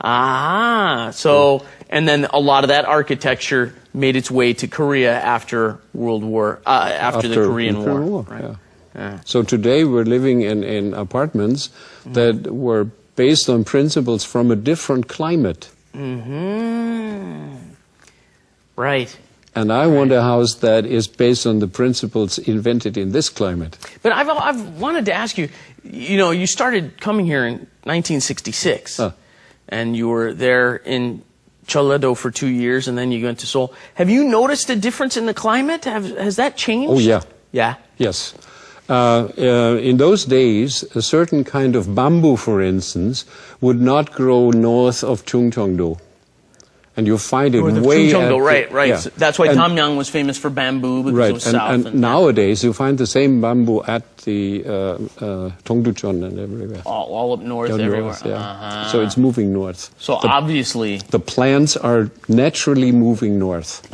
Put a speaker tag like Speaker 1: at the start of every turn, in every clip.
Speaker 1: So, and then a lot of that architecture made its way to Korea after after the Korean War. Right?
Speaker 2: Yeah. Yeah. So today we're living in apartments that were based on principles from a different climate.
Speaker 1: Right.
Speaker 2: And I want a house that is based on the principles invented in this climate.
Speaker 1: But I've wanted to ask you, you started coming here in 1966, and you were there in Jeollado for 2 years, and then you went to Seoul. Have you noticed a difference in the climate? Has that changed?
Speaker 2: Oh, yeah.
Speaker 1: Yeah?
Speaker 2: Yes. In those days, a certain kind of bamboo, for instance, would not grow north of Chungcheongdo. And you find it way
Speaker 1: right. Yeah. So that's why Damyang was famous for bamboo, because it was south.
Speaker 2: And nowadays you find the same bamboo at the Dongducheon and everywhere.
Speaker 1: All up north, everywhere.
Speaker 2: North, yeah. So it's moving north.
Speaker 1: So obviously
Speaker 2: the plants are naturally moving north,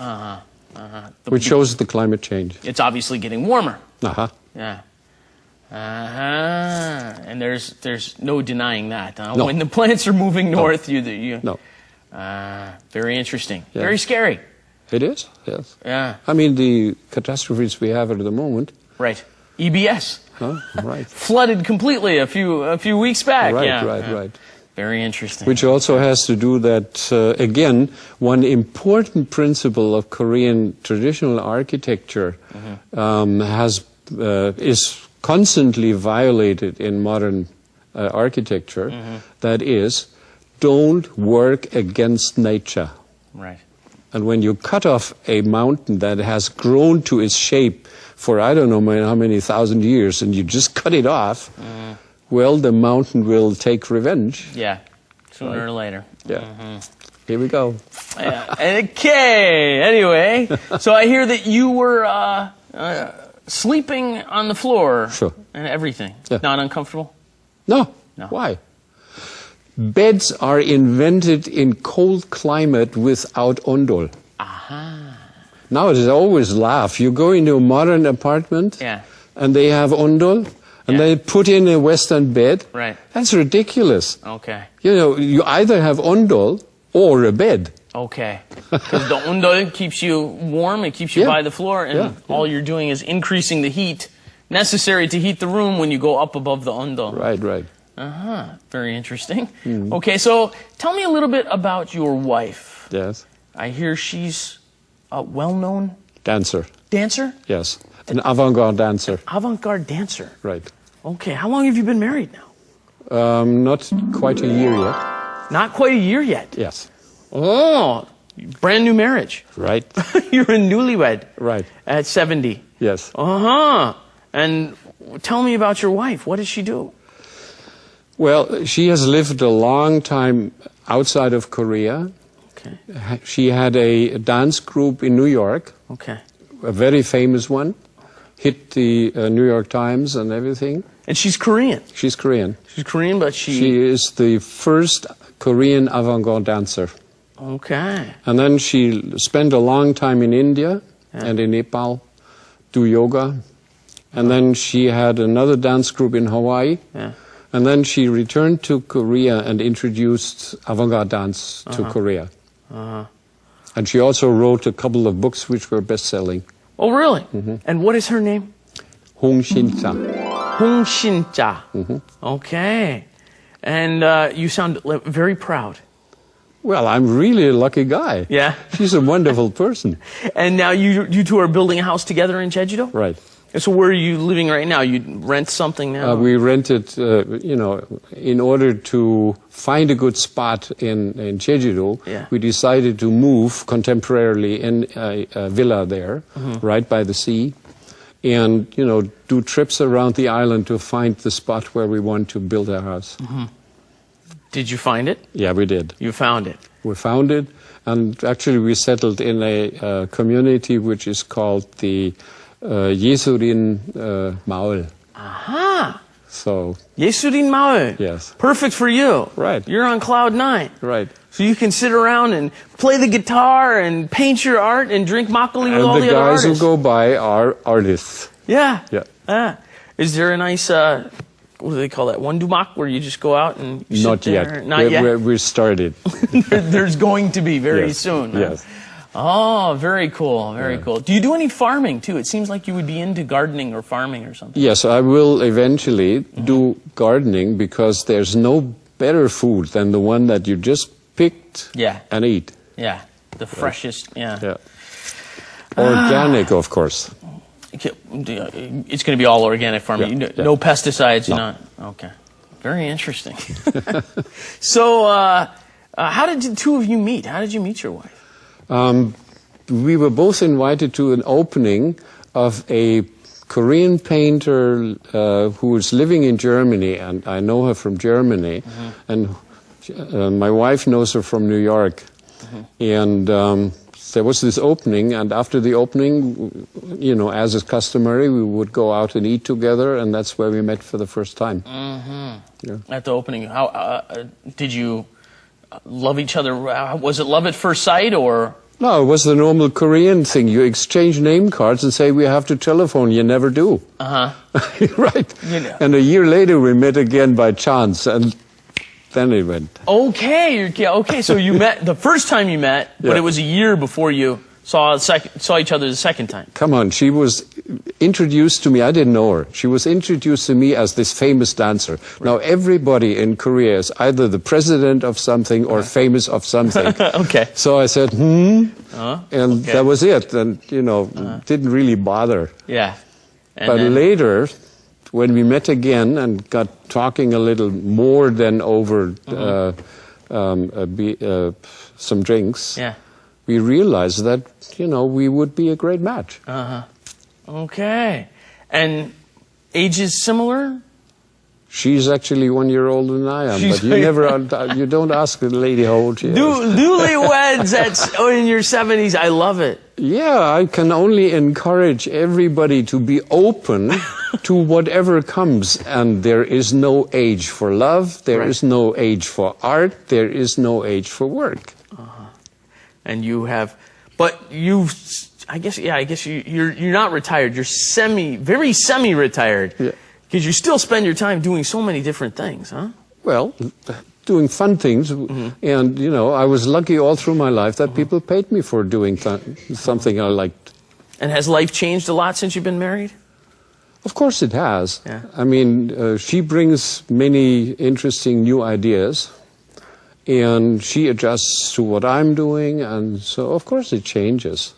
Speaker 2: which shows the climate change.
Speaker 1: It's obviously getting warmer.
Speaker 2: Yeah.
Speaker 1: And there's no denying that. No. When the plants are moving north,
Speaker 2: No.
Speaker 1: Very interesting.
Speaker 2: Yeah.
Speaker 1: Very scary.
Speaker 2: It is, yes.
Speaker 1: Yeah.
Speaker 2: I mean, the catastrophes we have at the moment.
Speaker 1: Right. EBS.
Speaker 2: Right.
Speaker 1: Flooded completely a few weeks back.
Speaker 2: Right.
Speaker 1: Very interesting.
Speaker 2: Which also has to do that, again, one important principle of Korean traditional architecture is constantly violated in modern architecture. That is, don't work against nature.
Speaker 1: Right.
Speaker 2: And when you cut off a mountain that has grown to its shape for I don't know how many thousand years, and you just cut it off, well, the mountain will take revenge.
Speaker 1: Yeah, sooner or later.
Speaker 2: Yeah. Here we go.
Speaker 1: Okay, anyway, so I hear that you were sleeping on the floor.
Speaker 2: Sure.
Speaker 1: And everything.
Speaker 2: Yeah.
Speaker 1: Not uncomfortable?
Speaker 2: No. Why? Beds are invented in cold climate without ondol. Nowadays, I always laugh. You go into a modern apartment, and they have ondol, and they put in a Western bed.
Speaker 1: Right.
Speaker 2: That's ridiculous.
Speaker 1: Okay.
Speaker 2: You either have ondol or a bed.
Speaker 1: Okay. Because the ondol keeps you warm, it keeps you by the floor, and all you're doing is increasing the heat necessary to heat the room when you go up above the ondol.
Speaker 2: Right.
Speaker 1: Very interesting. Okay, so tell me a little bit about your wife.
Speaker 2: Yes.
Speaker 1: I hear she's a well-known
Speaker 2: dancer.
Speaker 1: Dancer?
Speaker 2: Yes. An avant-garde dancer.
Speaker 1: Avant-garde dancer.
Speaker 2: Right.
Speaker 1: Okay, how long have you been married now?
Speaker 2: Not quite a year yet.
Speaker 1: Not quite a year yet?
Speaker 2: Yes.
Speaker 1: Oh, brand new marriage.
Speaker 2: Right.
Speaker 1: You're a newlywed.
Speaker 2: Right.
Speaker 1: At 70.
Speaker 2: Yes.
Speaker 1: And tell me about your wife. What does she do?
Speaker 2: Well, she has lived a long time outside of Korea.
Speaker 1: Okay.
Speaker 2: She had a dance group in New York.
Speaker 1: Okay.
Speaker 2: A very famous one. Hit the New York Times and everything.
Speaker 1: And she's Korean.
Speaker 2: She's Korean.
Speaker 1: She's Korean, but
Speaker 2: She is the first Korean avant-garde dancer.
Speaker 1: Okay.
Speaker 2: And then she spent a long time in India and in Nepal, do yoga. And then she had another dance group in Hawaii. And then she returned to Korea and introduced avant-garde dance to Korea. And she also wrote a couple of books which were best-selling.
Speaker 1: Oh, really? And what is her name?
Speaker 2: Hong Shin-cha.
Speaker 1: Hong Shin-cha. Okay. And you sound very proud.
Speaker 2: Well, I'm really a lucky guy.
Speaker 1: Yeah?
Speaker 2: She's a wonderful person.
Speaker 1: And now you two are building a house together in Jeju-do?
Speaker 2: Right.
Speaker 1: So where are you living right now? You rent something now?
Speaker 2: We rented, in order to find a good spot in Jeju-do, we decided to move contemporarily in a villa there, right by the sea, and, do trips around the island to find the spot where we want to build our house.
Speaker 3: Did you find it?
Speaker 2: Yeah, we did.
Speaker 3: You found it?
Speaker 2: We found it, and actually we settled in a community which is called the 예술인 마을.
Speaker 3: Aha!
Speaker 2: So.
Speaker 3: 예술인 마을.
Speaker 2: Yes.
Speaker 3: Perfect for you.
Speaker 2: Right.
Speaker 3: You're on cloud 9.
Speaker 2: Right.
Speaker 3: So you can sit around and play the guitar and paint your art and drink makgeolli with all the other artists.
Speaker 2: And the guys who go by are artists.
Speaker 3: Yeah.
Speaker 2: Yeah.
Speaker 3: Is there a nice what do they call that? Wondumak, where you just go out and you
Speaker 2: Not
Speaker 3: sit there?
Speaker 2: yet.
Speaker 3: Not yet.
Speaker 2: We started.
Speaker 3: There's going to be very
Speaker 2: Yes.
Speaker 3: soon. Huh?
Speaker 2: Yes.
Speaker 3: Oh, very cool. Very cool. Do you do any farming too? It seems like you would be into gardening or farming or something.
Speaker 2: Yes, I will eventually do gardening because there's no better food than the one that you just picked and eat.
Speaker 3: Yeah. The freshest. Yeah.
Speaker 2: Organic, of course.
Speaker 3: It's going to be all organic farming. No pesticides.
Speaker 2: No.
Speaker 3: Okay. Very interesting. So, how did the two of you meet? How did you meet your wife?
Speaker 2: We were both invited to an opening of a Korean painter who was living in Germany, and I know her from Germany, and my wife knows her from New York. And there was this opening, and after the opening, you know, as is customary, we would go out and eat together, and that's where we met for the first time.
Speaker 3: At the opening, how did you love each other? Was it love at first sight, or?
Speaker 2: No, it was the normal Korean thing. You exchange name cards and say, we have to telephone. You never do. Right. And a year later, we met again by chance, and then it went.
Speaker 3: Okay. So you met the first time you met, but it was a year before you saw each other the second time.
Speaker 2: Come on, she was introduced to me. I didn't know her. She was introduced to me as this famous dancer. Right. Now everybody in Korea is either the president of something or famous of something.
Speaker 3: Okay.
Speaker 2: So I said, and that was it. And you know, didn't really bother.
Speaker 3: Yeah.
Speaker 2: But later, when we met again and got talking a little more than over some drinks, we realized that, you know, we would be a great match.
Speaker 3: Okay. And ages similar?
Speaker 2: She's actually 1 year older than I am, but you don't ask a lady how old she is.
Speaker 3: Newlyweds in your 70s, I love it.
Speaker 2: Yeah, I can only encourage everybody to be open to whatever comes. And there is no age for love, there is no age for art, there is no age for work.
Speaker 3: And you have, but I guess you're not retired. You're very semi-retired.
Speaker 2: Yeah.
Speaker 3: Because you still spend your time doing so many different things, huh?
Speaker 2: Well, doing fun things. And, you know, I was lucky all through my life that people paid me for doing something I liked.
Speaker 3: And has life changed a lot since you've been married?
Speaker 2: Of course it has.
Speaker 3: Yeah.
Speaker 2: I mean, she brings many interesting new ideas. And she adjusts to what I'm doing, and so, of course, it changes.